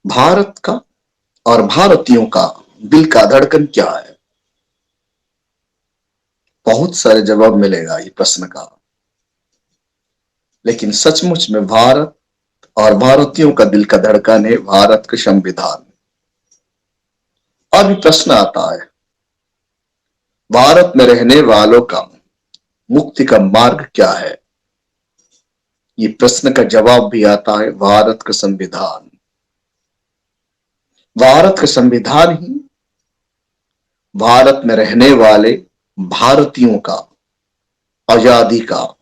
भारत का और भारतीयों का दिल का धड़कन क्या है? बहुत सारे जवाब मिलेगा ये प्रश्न का, लेकिन सचमुच में भारत और भारतीयों का दिल का धड़कन है भारत का संविधान। अब प्रश्न आता है, भारत में रहने वालों का मुक्ति का मार्ग क्या है? ये प्रश्न का जवाब भी आता है भारत का संविधान। भारत का संविधान ही भारत में रहने वाले भारतीयों का आजादी का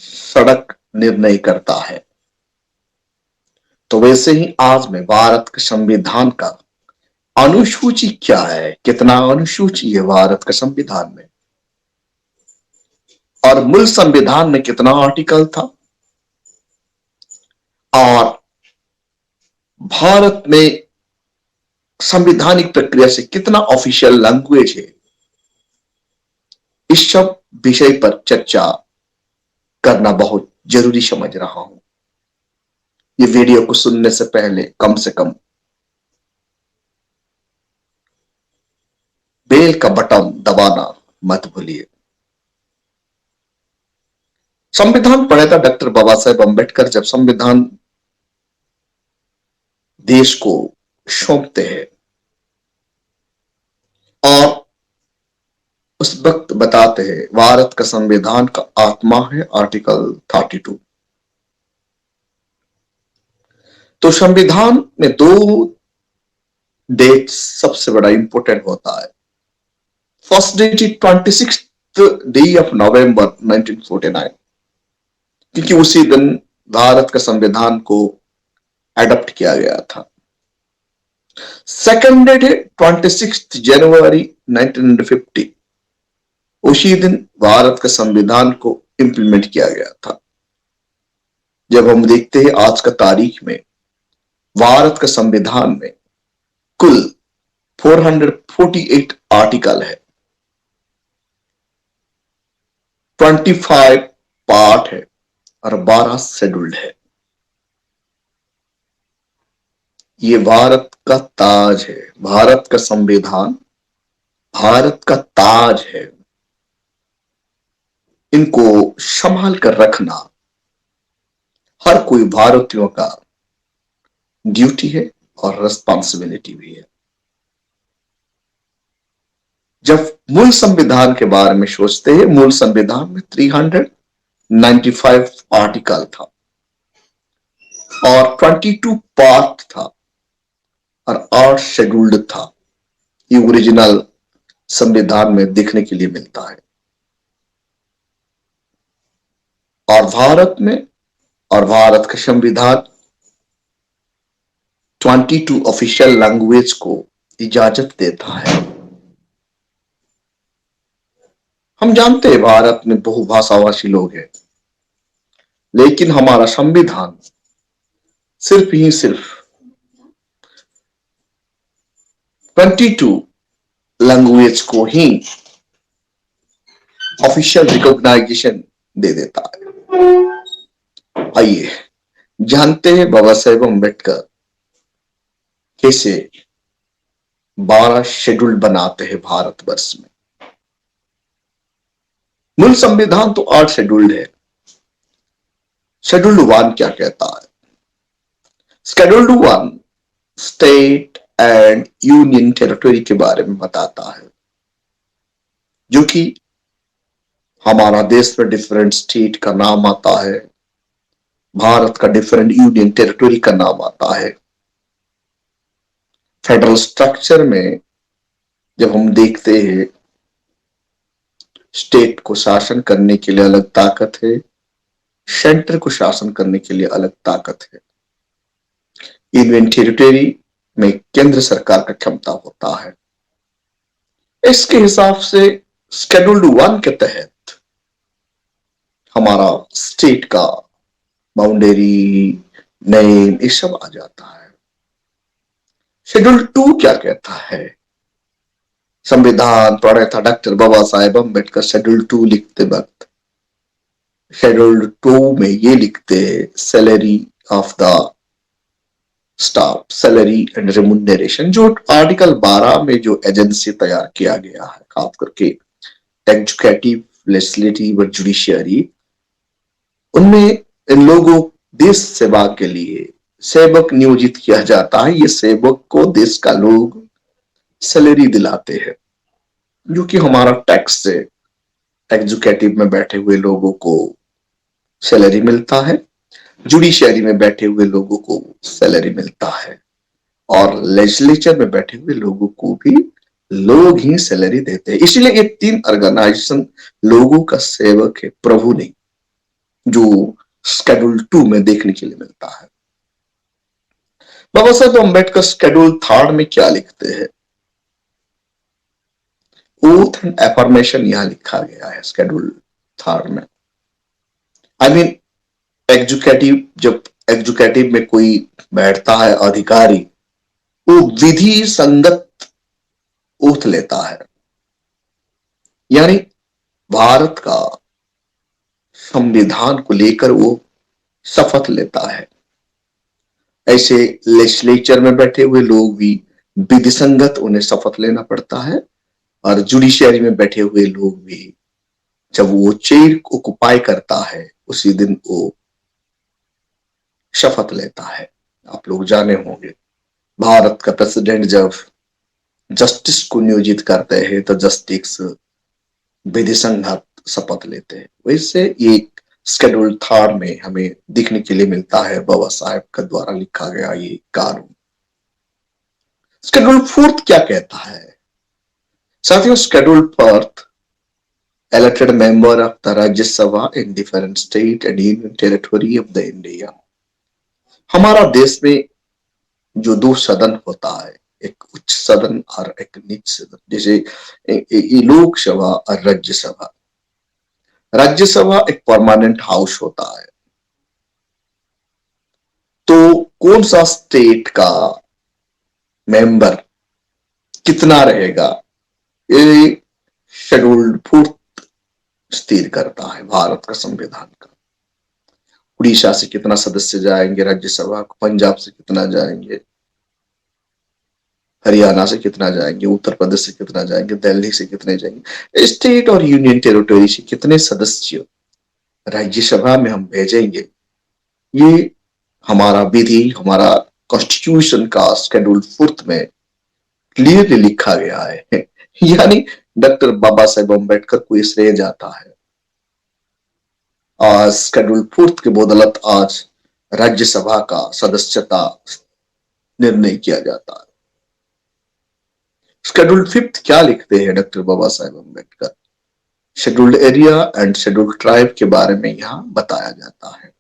सड़क निर्णय करता है। तो वैसे ही आज में भारत के संविधान का अनुसूची क्या है, कितना अनुसूची है भारत के संविधान में, और मूल संविधान में कितना आर्टिकल था, और भारत में संवैधानिक प्रक्रिया से कितना ऑफिशियल लैंग्वेज है, इस सब विषय पर चर्चा करना बहुत जरूरी समझ रहा हूं। ये वीडियो को सुनने से पहले कम से कम बेल का बटन दबाना मत भूलिए। संविधान पढ़ा था डॉक्टर बाबा साहेब अम्बेडकर जब संविधान देश को सौंपते हैं, और उस वक्त बताते हैं भारत का संविधान का आत्मा है आर्टिकल 32। तो संविधान में दो डेट सबसे बड़ा इंपॉर्टेंट होता है। First date is 26 day of November 1949, क्योंकि उसी दिन भारत का संविधान को एडॉप्ट किया गया था। सेकंड डेट है 26 जनवरी 1950, उसी दिन भारत का संविधान को इंप्लीमेंट किया गया था। जब हम देखते हैं आज का तारीख में भारत का संविधान में कुल 448 आर्टिकल है, 25 पार्ट है और 12 शेड्यूल्ड है। ये भारत का ताज है, भारत का संविधान भारत का ताज है। इनको संभाल कर रखना हर कोई भारतीयों का ड्यूटी है और रिस्पॉन्सिबिलिटी भी है। जब मूल संविधान के बारे में सोचते हैं, मूल संविधान में 395 आर्टिकल था और 22 पार्ट था और 8 शेड्यूल्ड था। ये ओरिजिनल संविधान में देखने के लिए मिलता है। और भारत का संविधान 22 ऑफिशियल लैंग्वेज को इजाजत देता है। हम जानते हैं भारत में बहुभाषाभाषी लोग हैं, लेकिन हमारा संविधान सिर्फ 22 लैंग्वेज को ही ऑफिशियल रिकॉग्नाइजेशन दे देता है। आइए जानते हैं बाबा साहेब अम्बेडकर कैसे 12 शेड्यूल बनाते हैं भारतवर्ष में। मूल संविधान तो 8 शेड्यूल्ड है। शेड्यूल्ड 1 क्या कहता है? Scheduled 1 state and union territory के बारे में बताता है, जो कि हमारा देश में डिफरेंट स्टेट का नाम आता है, भारत का डिफरेंट यूनियन टेरिटरी का नाम आता है। फेडरल स्ट्रक्चर में जब हम देखते हैं, स्टेट को शासन करने के लिए अलग ताकत है, सेंटर को शासन करने के लिए अलग ताकत है। यूनियन टेरिटरी में केंद्र सरकार का क्षमता होता है। इसके हिसाब से शेड्यूल्ड 1 के तहत हमारा स्टेट का बाउंड्री, नेम, ये सब आ जाता है। शेड्यूल 2 क्या कहता है? संविधान पढ़ा था डॉक्टर बाबा साहेब अम्बेडकर। शेड्यूल 2 लिखते वक्त शेड्यूल 2 में ये लिखते हैं, salary of the staff salary and remuneration, जो आर्टिकल 12 में जो एजेंसी तैयार किया गया है, खास करके एग्जीक्यूटिव, लेजिस्लेटिव और जुडिशियरी, उनमें इन लोगों देश सेवा के लिए सेवक नियोजित किया जाता है। ये सेवक को देश का लोग सैलरी दिलाते हैं, जो कि हमारा टैक्स से एग्जीक्यूटिव में बैठे हुए लोगों को सैलरी मिलता है, जुडिशियरी में बैठे हुए लोगों को सैलरी मिलता है, और लेजिस्लेचर में बैठे हुए लोगों को भी लोग ही सैलरी देते हैं। इसलिए ये तीन ऑर्गेनाइजेशन लोगों का सेवक है, प्रभु नहीं, जो शेड्यूल 2 में देखने के लिए मिलता है। बाबा साहब अम्बेडकर शेड्यूल 3 में क्या लिखते हैं? ओथ एंड एफर्मेशन यहां लिखा गया है शेड्यूल 3 में। आई मीन एग्जीक्यूटिव, जब एग्जीक्यूटिव में कोई बैठता है अधिकारी, वो विधि संगत ओथ लेता है, यानी भारत का संविधान को लेकर वो शपथ लेता है। ऐसे लेजिस्लेचर में बैठे हुए लोग भी विधि संगत उन्हें शपथ लेना पड़ता है, और जुडिशियरी में बैठे हुए लोग भी जब वो चेयर को ऑक्युपाई करता है उसी दिन वो शपथ लेता है। आप लोग जाने होंगे, भारत का प्रेसिडेंट जब जस्टिस को नियोजित करते हैं तो जस्टिस विधि संगत शपथ लेते हैं। वैसे एक शेड्यूल 3 में हमें देखने के लिए मिलता है बाबा साहेब का द्वारा लिखा गया ये कानून। शेड्यूल 4 क्या कहता है? साथियों, schedule 4 elected member of the Rajya Sabha in different state and union territory of the India। हमारा देश में जो दो सदन होता है, एक उच्च सदन और एक नीच सदन, जैसे लोकसभा और राज्यसभा। राज्यसभा एक परमानेंट हाउस होता है, तो कौन सा स्टेट का मेंबर कितना रहेगा, ये शेड्यूल 4 स्थिर करता है भारत का संविधान का। उड़ीसा से कितना सदस्य जाएंगे राज्यसभा को, पंजाब से कितना जाएंगे, हरियाणा से कितना जाएंगे, उत्तर प्रदेश से कितना जाएंगे, दिल्ली से कितने जाएंगे, स्टेट और यूनियन टेरिटरी से कितने सदस्य राज्यसभा में हम भेजेंगे, ये हमारा विधि, हमारा कॉन्स्टिट्यूशन का शेड्यूल 4 में क्लियरली लिखा गया है। यानी डॉक्टर बाबा साहेब अम्बेडकर को ये श्रेय जाता है। आज शेड्यूल 4 की बदौलत आज राज्यसभा का सदस्यता निर्णय किया जाता है। शेड्यूल 5 क्या लिखते हैं doctor Baba Saheb Ambedkar? Scheduled area and scheduled tribe के बारे में यहां बताया जाता है।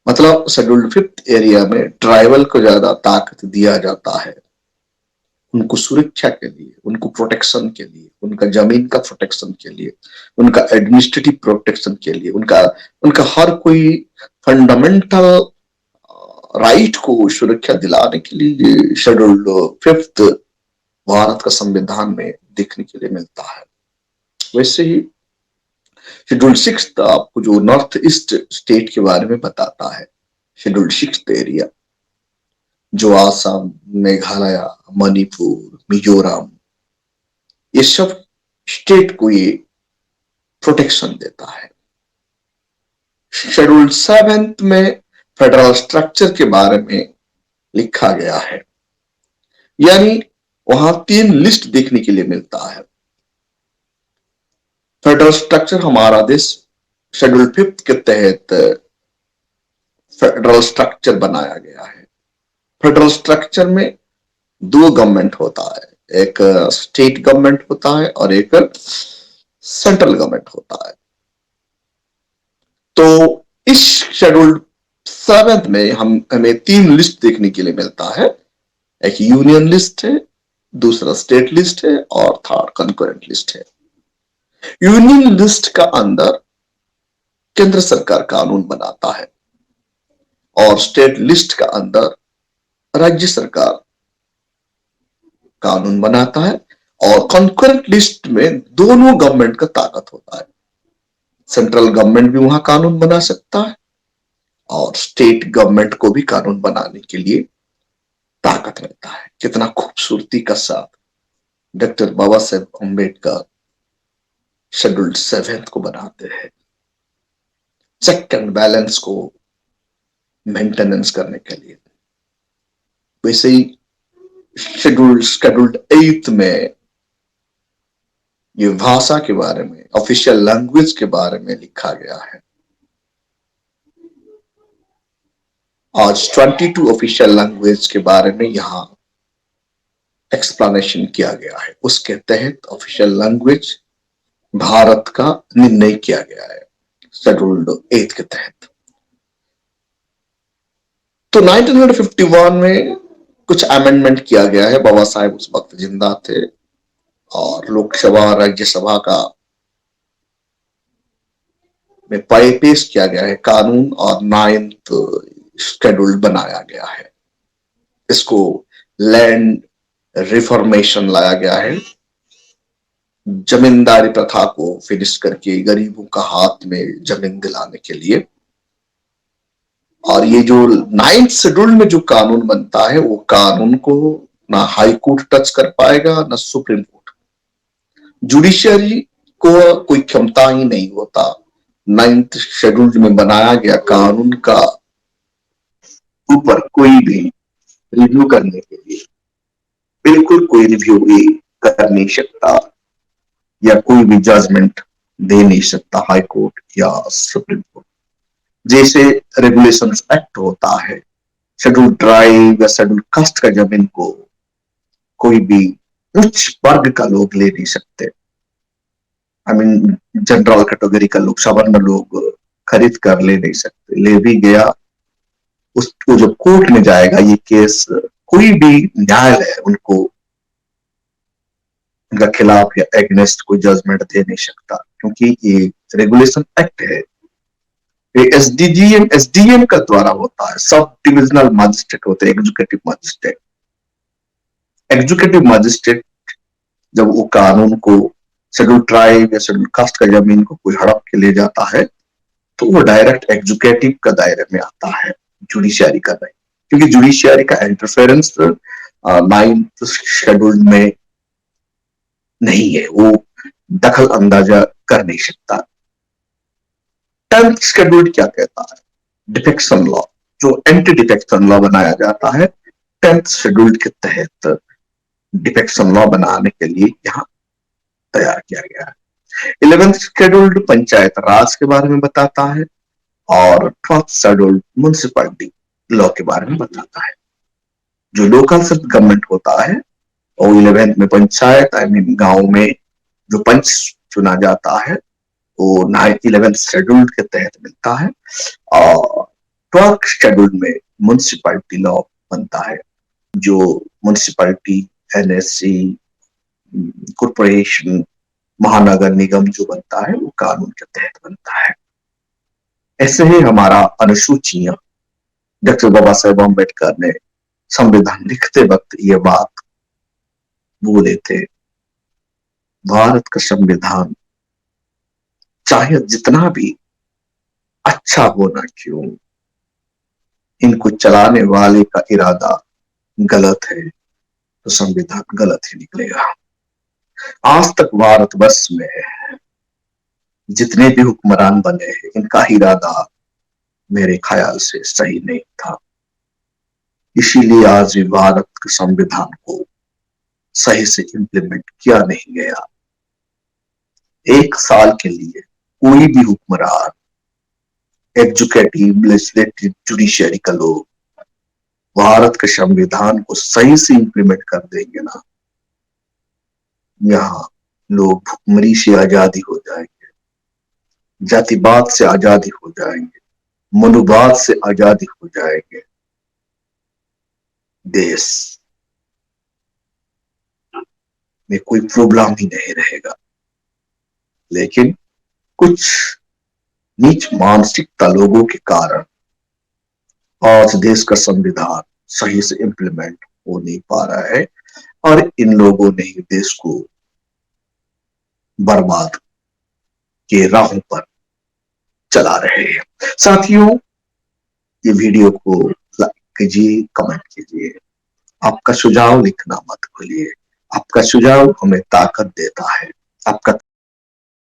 मतलब शेड्यूल्ड 5 एरिया में ट्राइबल को ज्यादा ताकत दिया जाता है, उनको सुरक्षा के लिए, उनको प्रोटेक्शन के लिए, उनका जमीन का प्रोटेक्शन के लिए, उनका एडमिनिस्ट्रेटिव प्रोटेक्शन के लिए, उनका हर कोई फंडामेंटल राइट को सुरक्षा दिलाने के लिए शेड्यूल 5 भारत का संविधान में देखने के लिए मिलता है। वैसे ही शेड्यूल 6 आपको जो नॉर्थ ईस्ट स्टेट के बारे में बताता है, शेड्यूल 6 एरिया जो आसाम, मेघालय, मणिपुर, मिजोरम, ये सब स्टेट को ये प्रोटेक्शन देता है। शेड्यूल 7 में फेडरल स्ट्रक्चर के बारे में लिखा गया है, यानी वहां 3 लिस्ट देखने के लिए मिलता है। फेडरल स्ट्रक्चर, हमारा देश शेड्यूल 5 के तहत फेडरल स्ट्रक्चर बनाया गया है। फेडरल स्ट्रक्चर में 2 गवर्नमेंट होता है, एक स्टेट गवर्नमेंट होता है और एक सेंट्रल गवर्नमेंट होता है। तो इस शेड्यूल 7 में हमें 3 लिस्ट देखने के लिए मिलता है। एक यूनियन लिस्ट है, दूसरा स्टेट लिस्ट है और थर्ड कंकरेंट लिस्ट है। यूनियन लिस्ट का अंदर केंद्र सरकार कानून बनाता है और स्टेट लिस्ट का अंदर राज्य सरकार कानून बनाता है, और कंकरेंट लिस्ट में दोनों गवर्नमेंट का ताकत होता है। सेंट्रल गवर्नमेंट भी वहां कानून बना सकता है और स्टेट गवर्नमेंट को भी कानून बनाने के लिए ताकत मिलता है। कितना खूबसूरती का साथ doctor Baba Saheb Ambedkar scheduled seventh को बनाते हैं, चेक एंड बैलेंस को मेंटेनेंस करने के लिए। वैसे ही शेड्यूल्ड एथ में ये भाषा के बारे में, ऑफिशियल लैंग्वेज के बारे में लिखा गया है। आज 22 ऑफिशियल लैंग्वेज के बारे में यहां एक्सप्लेनेशन किया गया है। उसके तहत ऑफिशियल लैंग्वेज भारत का निर्णय किया गया है शेड्यूल्ड एथ के तहत। तो 1951 में कुछ अमेंडमेंट किया गया है। बाबा साहेब उस वक्त जिंदा थे और लोकसभा राज्यसभा का में पेश किया गया है कानून और 9th शेड्यूल बनाया गया है। इसको लैंड रिफॉर्मेशन लाया गया है, जमींदारी प्रथा को फिनिश करके गरीबों का हाथ में जमीन दिलाने के लिए। और ये जो 9th शेड्यूल में जो कानून बनता है वो कानून को ना हाई कोर्ट टच कर पाएगा ना सुप्रीम कोर्ट। जुडिशियरी को कोई क्षमता ही नहीं होता 9th शेड्यूल में बनाया गया कानून का ऊपर कोई भी रिव्यू करने के लिए। बिल्कुल कोई रिव्यू भी कर नहीं सकता या कोई भी जजमेंट दे नहीं सकता हाई कोर्ट या सुप्रीम कोर्ट। जैसे रेगुलेशंस एक्ट होता है, शेड्यूल ट्राइब या शेड्यूल कास्ट का जमीन को कोई भी उच्च वर्ग का लोग ले नहीं सकते। आई मीन जनरल कैटेगरी का लोग, सामान्य लोग खरीद कर ले नहीं सकते। ले भी गया उसको जब कोर्ट में जाएगा ये केस, कोई भी न्यायालय उनको उनका खिलाफ या एगेंस्ट कोई जजमेंट दे नहीं सकता, क्योंकि ये रेगुलेशन एक्ट है। ये एसडीएम का द्वारा होता है। सब डिविजनल मजिस्ट्रेट होते हैं, एग्जीक्यूटिव मजिस्ट्रेट। एग्जीक्यूटिव मजिस्ट्रेट जब वो कानून को शेड्यूल ट्राइब या शेड्यूल कास्ट का जमीन को कोई हड़प के ले जाता है तो वो डायरेक्ट एग्जीक्यूटिव का दायरे में आता है, जुडिशियरी का नहीं। क्योंकि जुडिशियरी का इंटरफेरेंस 9th शेड्यूल में नहीं है, वो दखल अंदाजा कर नहीं सकता। 10th शेड्यूल क्या कहता है? डिफेक्शन लॉ, जो एंटी डिफेक्शन लॉ बनाया जाता है 10th शेड्यूल के तहत डिफेक्शन लॉ बनाने के लिए यहाँ तैयार किया गया है। 11th शेड्यूल पंचायत राज के बारे में बताता है और 12th शेड्यूल म्युनिसिपैलिटी लॉ के बारे में बताता है। जो लोकल सेल्फ गवर्नमेंट होता है और 11th में पंचायत, आई मीन गांव में जो पंच चुना जाता है वो 11th शेड्यूल के तहत मिलता है। और 12th शेड्यूल में म्युनिसिपैलिटी लॉ बनता है, जो म्युनिसिपैलिटी, एनएससी, कॉर्पोरेशन, महानगर निगम जो बनता है वो कानून के तहत बनता है। ऐसे ही हमारा अनुसूचियां, डॉक्टर बाबा साहेब अम्बेडकर ने संविधान लिखते वक्त ये बात बोले थे, भारत का संविधान चाहे जितना भी अच्छा होना क्यों, इनको चलाने वाले का इरादा गलत है तो संविधान गलत ही निकलेगा। आज तक भारतवर्ष में जितने भी हुक्मरान बने हैं इनका इरादा मेरे ख्याल से सही नहीं था। इसीलिए आज भी भारत के संविधान को सही से इंप्लीमेंट किया नहीं गया। 1 साल के लिए कोई भी हुक्मरान, एग्जीक्यूटिव, लेजिस्लेटिव, जुडिशियरी का लोग भारत के संविधान को सही से इंप्लीमेंट कर देंगे ना, यहाँ लोग भुखमरी से आजादी हो जाएंगे, जातिवाद से आजादी हो जाएंगे, मनुवाद से आजादी हो जाएंगे। देश में कोई प्रॉब्लम ही नहीं रहेगा। लेकिन कुछ नीच मानसिकता लोगों के कारण आज देश का संविधान सही से इंप्लीमेंट हो नहीं पा रहा है और इन लोगों ने ही देश को बर्बाद के राहों पर चला रहे हैं। साथियों, ये वीडियो को लाइक कीजिए, कमेंट कीजिए। आपका सुझाव लिखना मत भूलिए। आपका सुझाव हमें ताकत देता है। आपका